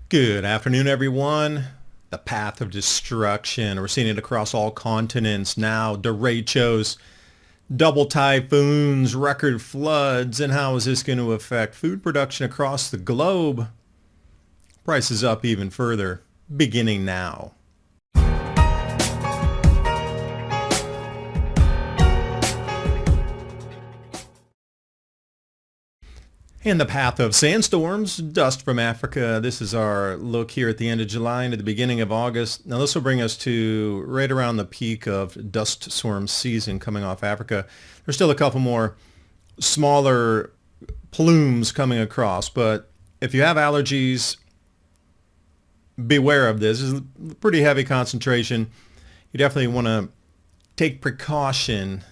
Good afternoon, everyone. The path of destruction. We're seeing it across all continents now. Derechos, double typhoons, record floods, and how is this going to affect food production across the globe? Prices up even further, beginning now. In the path of sandstorms, dust from Africa. This is our look here at the end of July and at the beginning of August. Now this will bring us to right around the peak of dust storm season coming off Africa. There's still a couple more smaller plumes coming across, but if you have allergies, beware of this. This is a pretty heavy concentration. You definitely want to take precaution.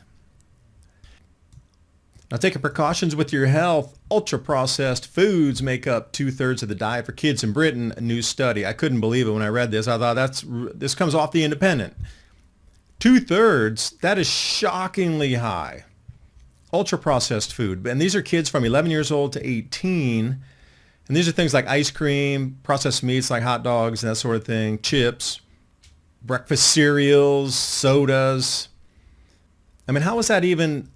Now, taking precautions with your health. Ultra-processed foods make up 2/3 of the diet for kids in Britain, a new study. I couldn't believe it when I read this. I thought this comes off the Independent. 2/3, that is shockingly high. Ultra-processed food. And these are kids from 11 years old to 18. And these are things like ice cream, processed meats like hot dogs and that sort of thing, chips, breakfast cereals, sodas. I mean, how is that even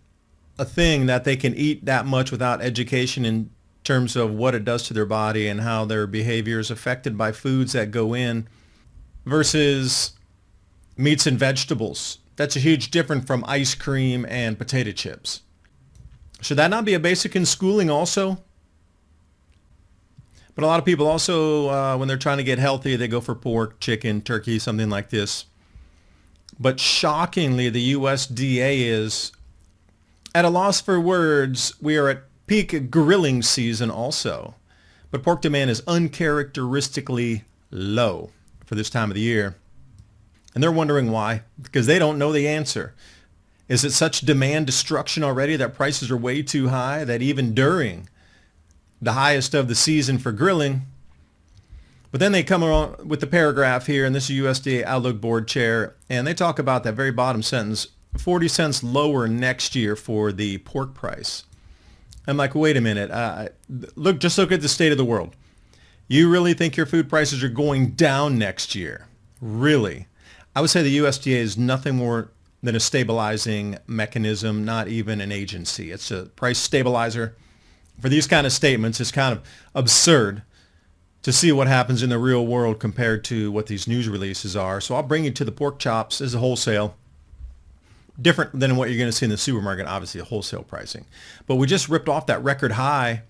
a thing that they can eat that much without education in terms of what it does to their body and how their behavior is affected by foods that go in versus meats and vegetables? That's a huge difference from ice cream and potato chips. Should that not be a basic in schooling also? But a lot of people also, when they're trying to get healthy, they go for pork, chicken, turkey, something like this. But shockingly, the USDA is at a loss for words. We are at peak grilling season also. But pork demand is uncharacteristically low for this time of the year. And they're wondering why, because they don't know the answer. Is it such demand destruction already that prices are way too high that even during the highest of the season for grilling? But then they come around with the paragraph here, and this is USDA Outlook Board Chair, and they talk about that very bottom sentence, 40 cents lower next year for the pork price. I'm like, wait a minute. Just look at the state of the world. You really think your food prices are going down next year? Really? I would say the USDA is nothing more than a stabilizing mechanism, not even an agency. It's a price stabilizer. For these kind of statements, it's kind of absurd to see what happens in the real world compared to what these news releases are. So I'll bring you to the pork chops as a wholesale. Different than what you're going to see in the supermarket, obviously, a wholesale pricing. But we just ripped off that record high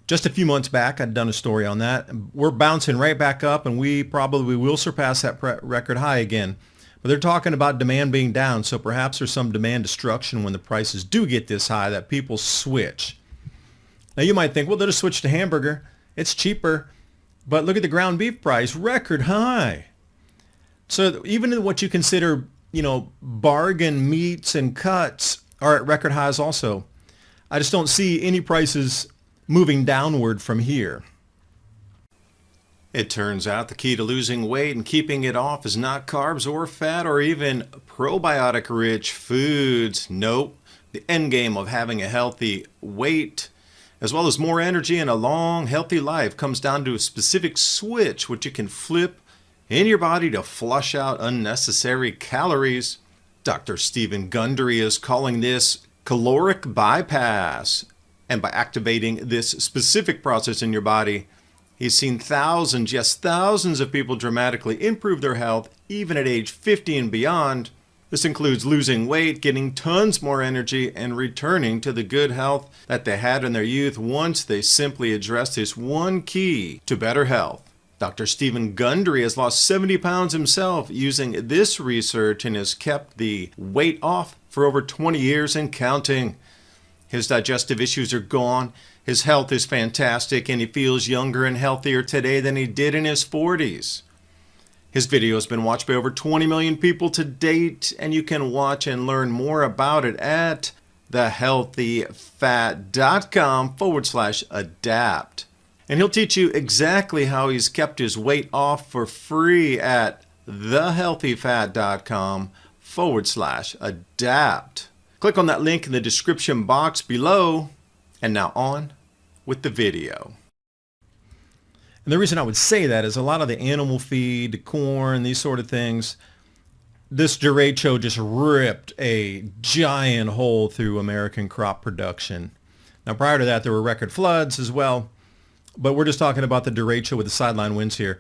just a few months back. I'd done a story on that. We're bouncing right back up, and we probably will surpass that record high again. But they're talking about demand being down, so perhaps there's some demand destruction when the prices do get this high that people switch. Now, you might think, well, they'll just switch to hamburger. It's cheaper. But look at the ground beef price, record high. So even in what you consider bargain meats and cuts are at record highs also. I just don't see any prices moving downward from here. It turns out the key to losing weight and keeping it off is not carbs or fat or even probiotic-rich foods. Nope. The end game of having a healthy weight, as well as more energy and a long, healthy life, comes down to a specific switch which you can flip in your body to flush out unnecessary calories. Dr. Stephen Gundry is calling this caloric bypass. And by activating this specific process in your body, he's seen thousands, yes, thousands of people dramatically improve their health, even at age 50 and beyond. This includes losing weight, getting tons more energy, and returning to the good health that they had in their youth once they simply addressed this one key to better health. Dr. Stephen Gundry has lost 70 pounds himself using this research and has kept the weight off for over 20 years and counting. His digestive issues are gone, his health is fantastic, and he feels younger and healthier today than he did in his 40s. His video has been watched by over 20 million people to date, and you can watch and learn more about it at thehealthyfat.com/adapt. And he'll teach you exactly how he's kept his weight off for free at thehealthyfat.com/adapt. Click on that link in the description box below. And now on with the video. And the reason I would say that is a lot of the animal feed, corn, these sort of things, this derecho just ripped a giant hole through American crop production. Now, prior to that, there were record floods as well, but we're just talking about the derecho with the sideline winds here.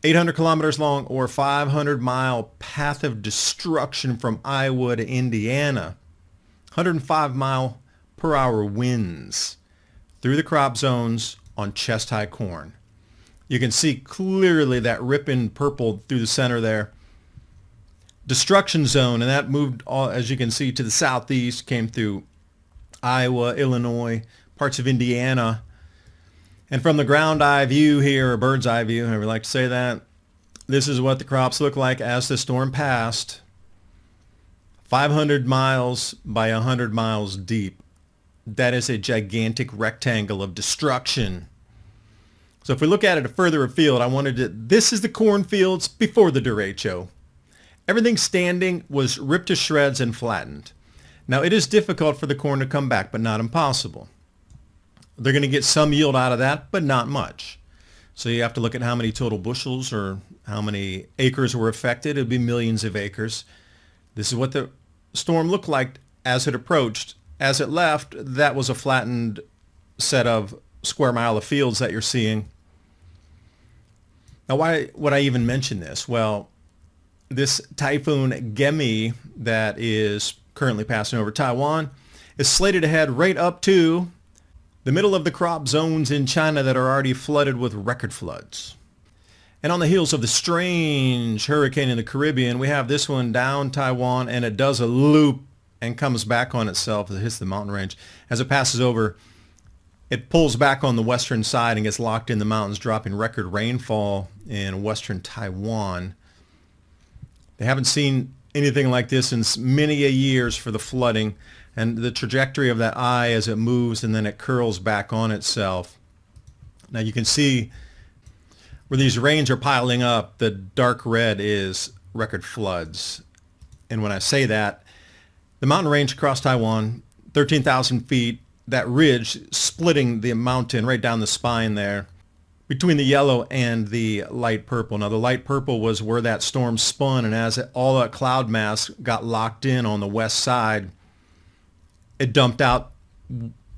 800 kilometers long or 500-mile path of destruction from Iowa to Indiana. 105-mile-per-hour winds through the crop zones on chest-high corn. You can see clearly that rip in purple through the center there. Destruction zone, and that moved, as you can see, to the southeast, came through Iowa, Illinois, parts of Indiana. And from the ground eye view here, or bird's eye view, however you like to say that, this is what the crops look like as the storm passed. 500 miles by 100 miles deep. That is a gigantic rectangle of destruction. So if we look at it further afield, this is the cornfields before the derecho. Everything standing was ripped to shreds and flattened. Now, it is difficult for the corn to come back, but not impossible. They're going to get some yield out of that, but not much. So you have to look at how many total bushels or how many acres were affected. It would be millions of acres. This is what the storm looked like as it approached. As it left, that was a flattened set of square mile of fields that you're seeing. Now, why would I even mention this? Well, this typhoon Gemi that is currently passing over Taiwan is slated to head right up to the middle of the crop zones in China that are already flooded with record floods. And on the heels of the strange hurricane in the Caribbean, we have this one down Taiwan, and it does a loop and comes back on itself as it hits the mountain range. As it passes over, it pulls back on the western side and gets locked in the mountains, dropping record rainfall in western Taiwan. They haven't seen anything like this in many a years for the flooding, and the trajectory of that eye as it moves and then it curls back on itself. Now you can see where these rains are piling up, the dark red is record floods. And when I say that, the mountain range across Taiwan, 13,000 feet, that ridge splitting the mountain right down the spine there between the yellow and the light purple. Now the light purple was where that storm spun, and as all that cloud mass got locked in on the west side, it dumped out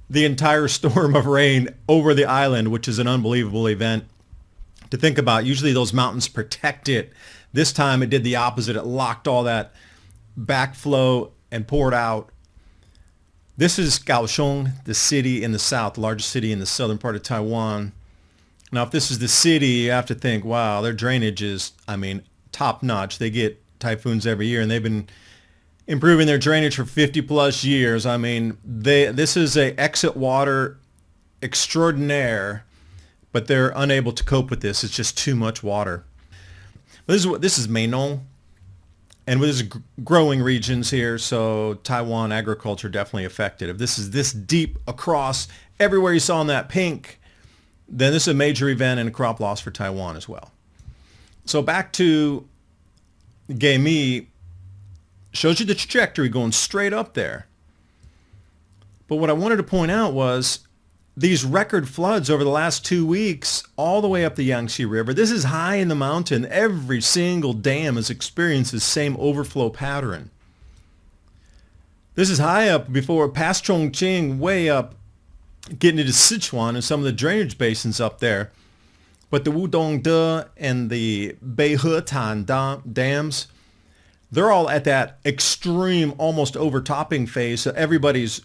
the entire storm of rain over the island, which is an unbelievable event to think about. Usually those mountains protect it. This time it did the opposite. It locked all that backflow and poured out. This is Kaohsiung, the city in the south, the largest city in the southern part of Taiwan. Now, if this is the city, you have to think, wow, their drainage is, top notch. They get typhoons every year, and they've been improving their drainage for 50 plus years. This is a exit water extraordinaire, but they're unable to cope with this. It's just too much water. This is Meinong, and with this growing regions here, so Taiwan agriculture definitely affected. If this is this deep across everywhere you saw in that pink, then this is a major event and a crop loss for Taiwan as well. So back to Gemi, shows you the trajectory going straight up there. But what I wanted to point out was these record floods over the last 2 weeks all the way up the Yangtze River. This is high in the mountain. Every single dam has experienced the same overflow pattern. This is high up past Chongqing, way up, getting into Sichuan and some of the drainage basins up there. But the Wudongde and the Beihetan dams, they're all at that extreme, almost overtopping phase. So everybody's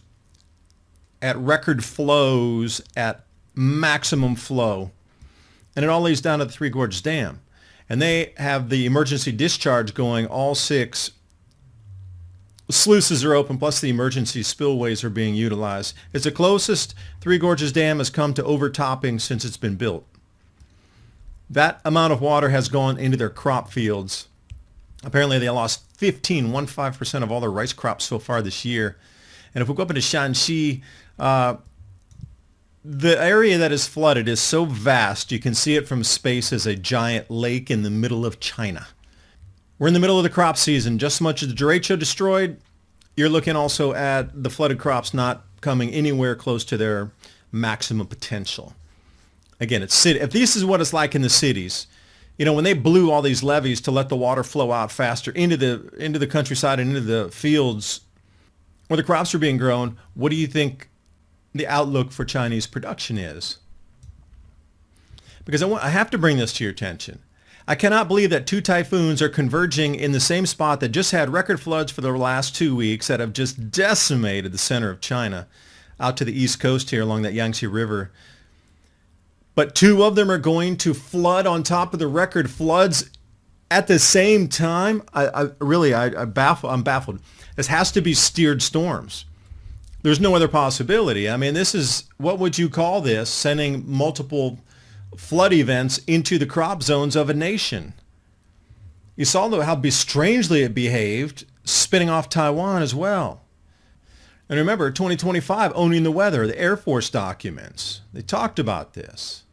at record flows, at maximum flow. And it all leads down to the Three Gorges Dam. And they have the emergency discharge going. All 6 sluices are open, plus the emergency spillways are being utilized. It's the closest Three Gorges Dam has come to overtopping since it's been built. That amount of water has gone into their crop fields. Apparently they lost 15% of all their rice crops so far this year. And if we go up into Shanxi, the area that is flooded is so vast, you can see it from space as a giant lake in the middle of China. We're in the middle of the crop season. Just as much as the derecho destroyed, you're looking also at the flooded crops not coming anywhere close to their maximum potential. Again, it's city. If this is what it's like in the cities, when they blew all these levees to let the water flow out faster into the countryside and into the fields where the crops are being grown, what do you think the outlook for Chinese production is? Because I have to bring this to your attention. I cannot believe that two typhoons are converging in the same spot that just had record floods for the last 2 weeks that have just decimated the center of China out to the east coast here along that Yangtze River. But two of them are going to flood on top of the record floods at the same time. I'm baffled. This has to be steered storms. There's no other possibility. I mean, this is, what would you call this? Sending multiple flood events into the crop zones of a nation. You saw how strangely it behaved, spinning off Taiwan as well. And remember, 2025, owning the weather, the Air Force documents. They talked about this.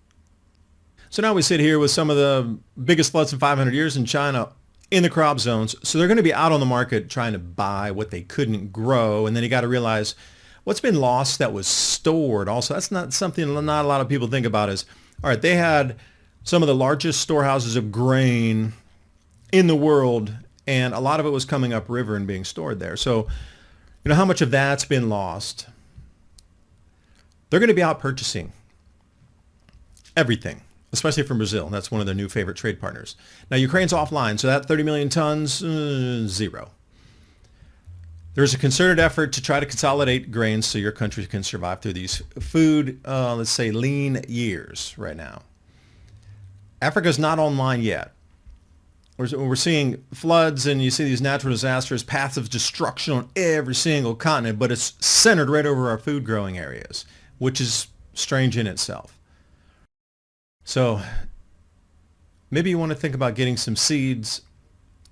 So now we sit here with some of the biggest floods in 500 years in China in the crop zones. So they're going to be out on the market trying to buy what they couldn't grow. And then you got to realize what's been lost that was stored. Also, that's not something not a lot of people think about is, all right, they had some of the largest storehouses of grain in the world, and a lot of it was coming upriver and being stored there. So, how much of that's been lost? They're going to be out purchasing everything, especially from Brazil. That's one of their new favorite trade partners. Now, Ukraine's offline, so that 30 million tons, zero. There's a concerted effort to try to consolidate grains so your country can survive through these food, let's say, lean years right now. Africa's not online yet. We're seeing floods and you see these natural disasters, paths of destruction on every single continent, but it's centered right over our food growing areas, which is strange in itself. So maybe you want to think about getting some seeds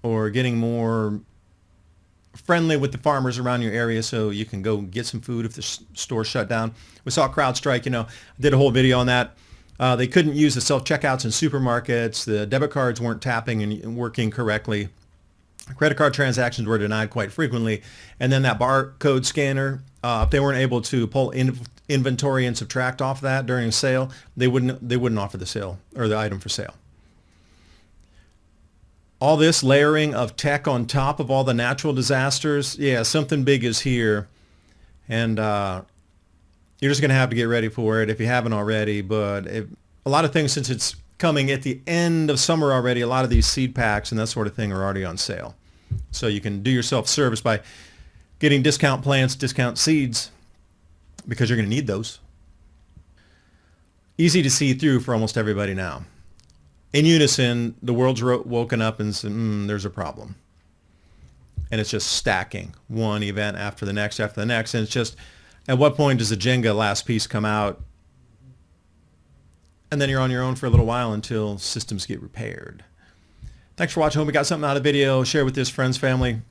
or getting more friendly with the farmers around your area so you can go get some food if the store shut down. We saw CrowdStrike, I did a whole video on that. They couldn't use the self-checkouts in supermarkets. The debit cards weren't tapping and working correctly. Credit card transactions were denied quite frequently. And then that barcode scanner, if they weren't able to pull inventory and subtract off that during a sale, they wouldn't offer the sale or the item for sale. All this layering of tech on top of all the natural disasters, yeah, something big is here. And you're just going to have to get ready for it if you haven't already. But a lot of things, since it's coming at the end of summer already, a lot of these seed packs and that sort of thing are already on sale. So you can do yourself service by getting discount plants, discount seeds, because you're going to need those. Easy to see through for almost everybody now. In unison, the world's woken up and said, there's a problem. And it's just stacking one event after the next after the next. And it's just, at what point does the Jenga last piece come out? And then you're on your own for a little while until systems get repaired. Thanks for watching. Hope you got something out of the video. Share with this friends, family.